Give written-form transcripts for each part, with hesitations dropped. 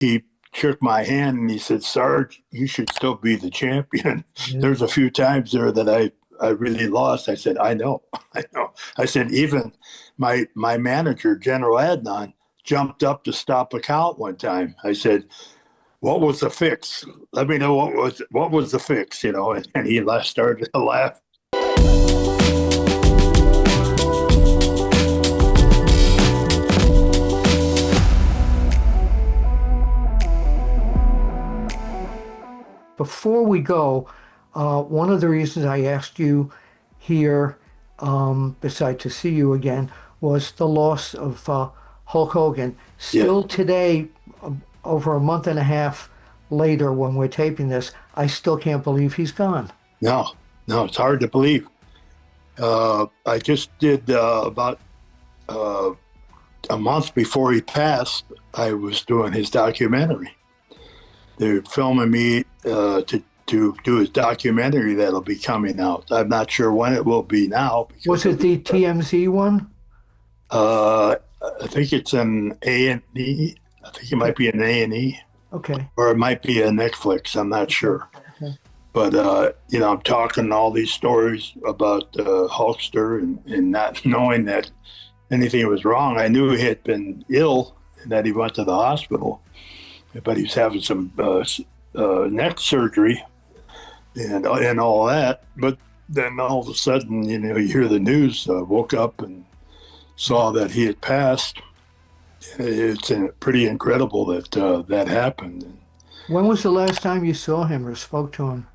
he shook my hand and he said, "Sarge, you should still be the champion." Yeah. There's a few times there that I really lost. I said, "I know, I know." I said, even my manager, General Adnan, jumped up to stop a count one time. I said, "What was the fix? Let me know what was the fix." And he started to laugh. Before we go, one of the reasons I asked you here, besides to see you again, was the loss of Hulk Hogan. Still today, over a month and a half later when we're taping this, I still can't believe he's gone. No, it's hard to believe. I just did about a month before he passed, I was doing his documentary. They're filming me to do his documentary that'll be coming out. I'm not sure when it will be now. Was it the TMZ one? I think it's an A&E. I think it might be an A&E. Okay. Or it might be a Netflix. I'm not sure. Okay. But, I'm talking all these stories about Hulkster and not knowing that anything was wrong. I knew he had been ill and that he went to the hospital, but he was having some neck surgery and all that. But then all of a sudden, you hear the news. Woke up and saw that he had passed. It's pretty incredible that that happened. When was the last time you saw him or spoke to him?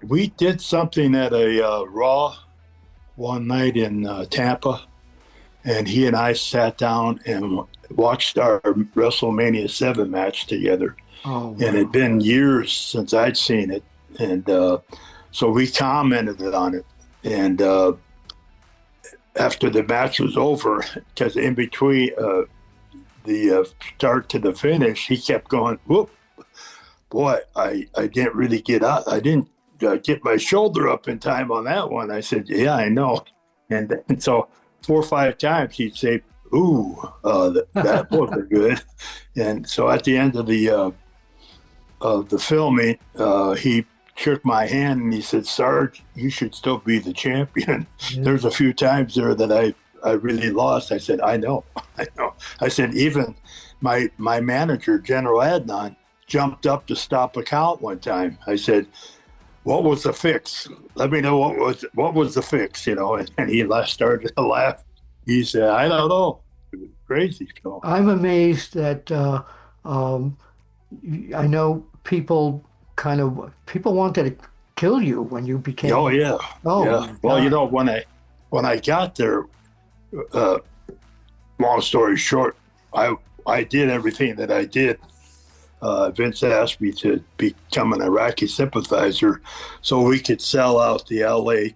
We did something at a Raw one night in Tampa, and he and I sat down and watched our WrestleMania 7 match together. Oh, wow. And it had been years since I'd seen it. And so we commented on it. And after the match was over, because in between the start to the finish, he kept going, "Whoop, boy, I didn't really get out. I didn't get my shoulder up in time on that one." I said, "Yeah, I know." And so 4 or 5 times he'd say, "Ooh, that wasn't good." And so at the end of the filming, he shook my hand and he said, "Sarge, you should still be the champion." Yeah. There's a few times there that I really lost. I said, "I know, I know." I said, even my manager, General Adnan, jumped up to stop a count one time. I said, "What was the fix? Let me know what was the fix." And he started to laugh. He said, "I don't know." It was crazy. So I'm amazed that I know people wanted to kill you when you became. Oh yeah. Oh yeah. Well, when I got there, long story short, I did everything that I did. Vince asked me to become an Iraqi sympathizer so we could sell out the LA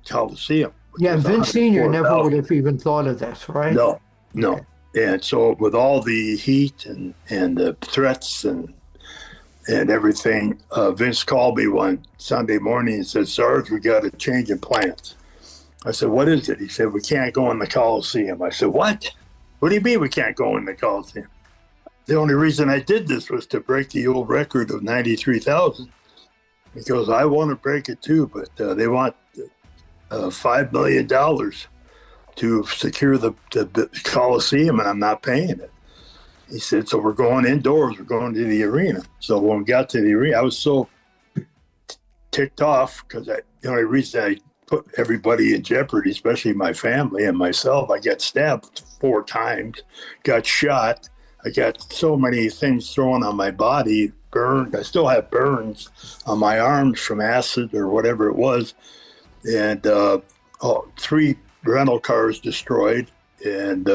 Coliseum. Yeah, Vince Sr. never would have even thought of this, right? No. And so with all the heat and the threats and everything, Vince called me one Sunday morning and said, "Sarge, we got a change in plans." I said, "What is it?" He said, "We can't go in the Coliseum." I said, "What? What do you mean we can't go in the Coliseum?" The only reason I did this was to break the old record of 93,000, because I want to break it too, but they want $5 million to secure the Coliseum, and I'm not paying it. He said, "So we're going indoors. We're going to the arena." So when we got to the arena, I was so ticked off because the only reason I put everybody in jeopardy, especially my family and myself, I got stabbed 4 times, got shot. I got so many things thrown on my body, burned. I still have burns on my arms from acid or whatever it was. And 3 rental cars destroyed, and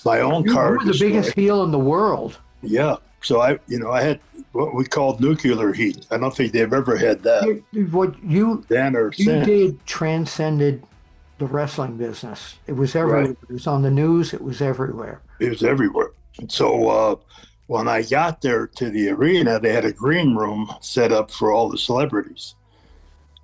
my own car. You were the biggest heel in the world. Yeah. So I had what we called nuclear heat. I don't think they've ever had that. What you then or you since. did transcended the wrestling business. It was everywhere. Right. It was on the news. It was everywhere. It was everywhere. And so when I got there to the arena, they had a green room set up for all the celebrities.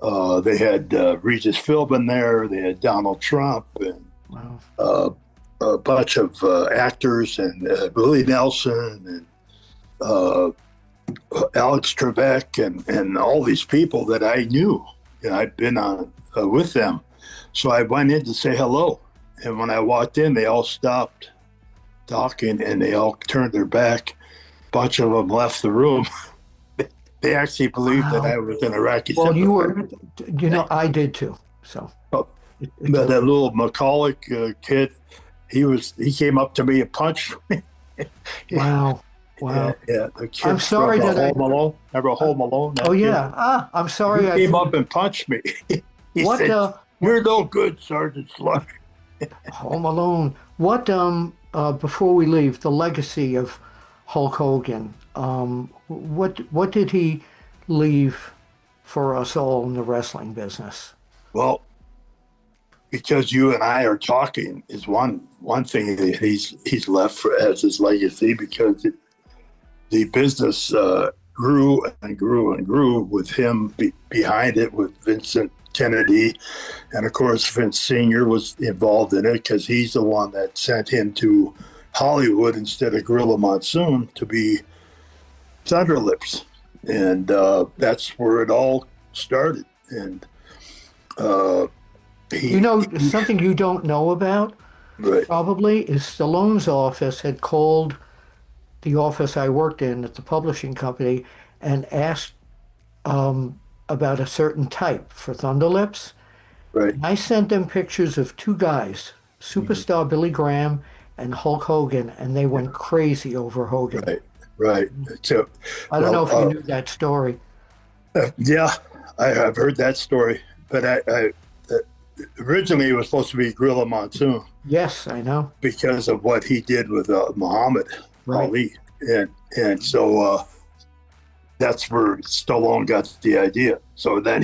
They had Regis Philbin there. They had Donald Trump and Wow. a bunch of actors and Willie Nelson and Alex Trebek and all these people that I knew. I'd been on with them. So I went in to say hello. And when I walked in, they all stopped talking and they all turned their back. A bunch of them left the room. They actually believed that I was an Iraqi. Well, you were, I did too. So, but that little Macaulay kid, he came up to me and punched me. Wow. Wow. Yeah. The kid I'm sorry that Home Alone. Remember Home Alone? Oh, yeah. I'm sorry. He came up and punched me. He what said, "You're no good, Sergeant Slaughter." Home Alone. What, before we leave, the legacy of Hulk Hogan, what did he leave for us all in the wrestling business? Well, because you and I are talking is one thing that he's left as his legacy, because the business grew and grew and grew with him behind it, with Vincent Kennedy. And of course, Vince Sr. was involved in it because he's the one that sent him to Hollywood instead of Gorilla Monsoon to be Thunderlips. And that's where it all started. And something you don't know about, right, probably, is Stallone's office had called the office I worked in at the publishing company and asked about a certain type for Thunderlips. right. And I sent them pictures of two guys, superstar Billy Graham and Hulk Hogan, and they went crazy over Hogan. Right. So, I don't know if you knew that story. Yeah, I've heard that story, but I originally it was supposed to be Gorilla Monsoon. Yes, I know. Because of what he did with Muhammad Ali, and so that's where Stallone got the idea. So then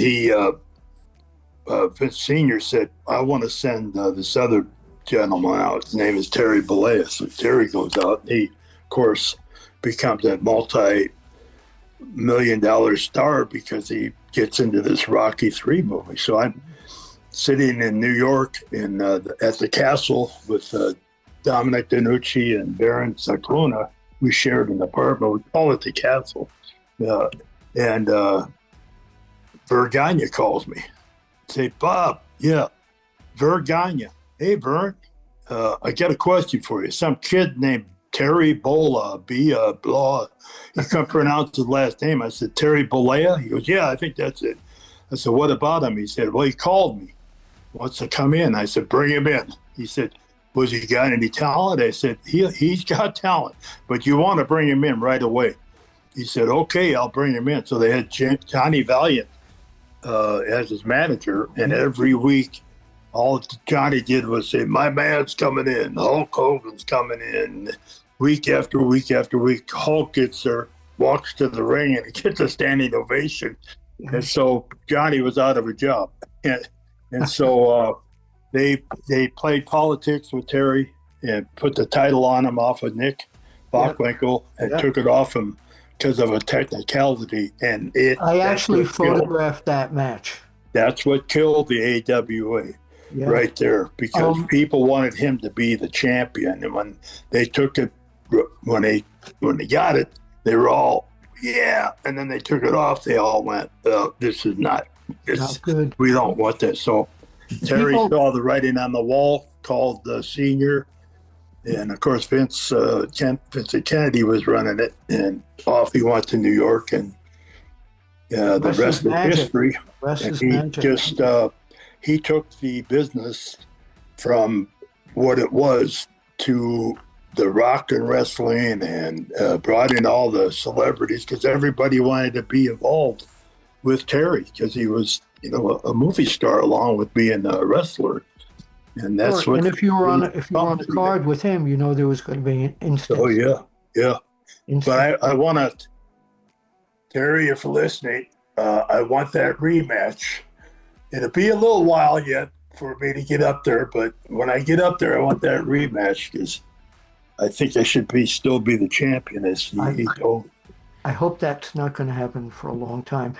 Vince Sr. said, "I want to send this other gentleman out. His name is Terry Bollea." So Terry goes out. And he, of course, becomes a multi-million-dollar star because he gets into this Rocky III movie. So I'm sitting in New York at the castle with Dominic DeNucci and Baron Sakluna. We shared an apartment. We call it the castle. And Vergagna calls me. Say, "Bob, yeah, Vergagna. Hey, Vern, I got a question for you. Some kid named Terry Bola, blah. He couldn't pronounce his last name." I said, "Terry Bollea?" He goes, "Yeah, I think that's it." I said, "What about him?" He said, "Well, he called me. Wants to come in." I said, "Bring him in." He said, "Was he got any talent?" I said, he's got talent, but you want to bring him in right away." He said, "Okay, I'll bring him in." So they had Johnny Valiant as his manager, and every week all Johnny did was say, "My man's coming in, Hulk Hogan's coming in." Week after week after week, Hulk gets there, walks to the ring, and he gets a standing ovation. And so Johnny was out of a job. And so they played politics with Terry and put the title on him off of Nick Bockwinkel and took it off him because of a technicality. And I actually photographed that match. That's what killed the AWA right there, because people wanted him to be the champion. And when they took it, when they got it, they were all, "Yeah." And then they took it off. They all went, "This is not good. We don't want this." So Terry saw the writing on the wall, called the senior, and of course Vincent Kennedy was running it, and off he went to New York, and the rest is history. He took the business from what it was to the rock and wrestling, and brought in all the celebrities because everybody wanted to be involved with Terry because he was, a movie star along with being a wrestler, and that's what. And if you were on the card with him, there was going to be an instant. Oh yeah. But I want to, Terry, if you're listening, I want that rematch. It'll be a little while yet for me to get up there, but when I get up there, I want that rematch because I think I should still be the champion, as he told. I hope that's not going to happen for a long time.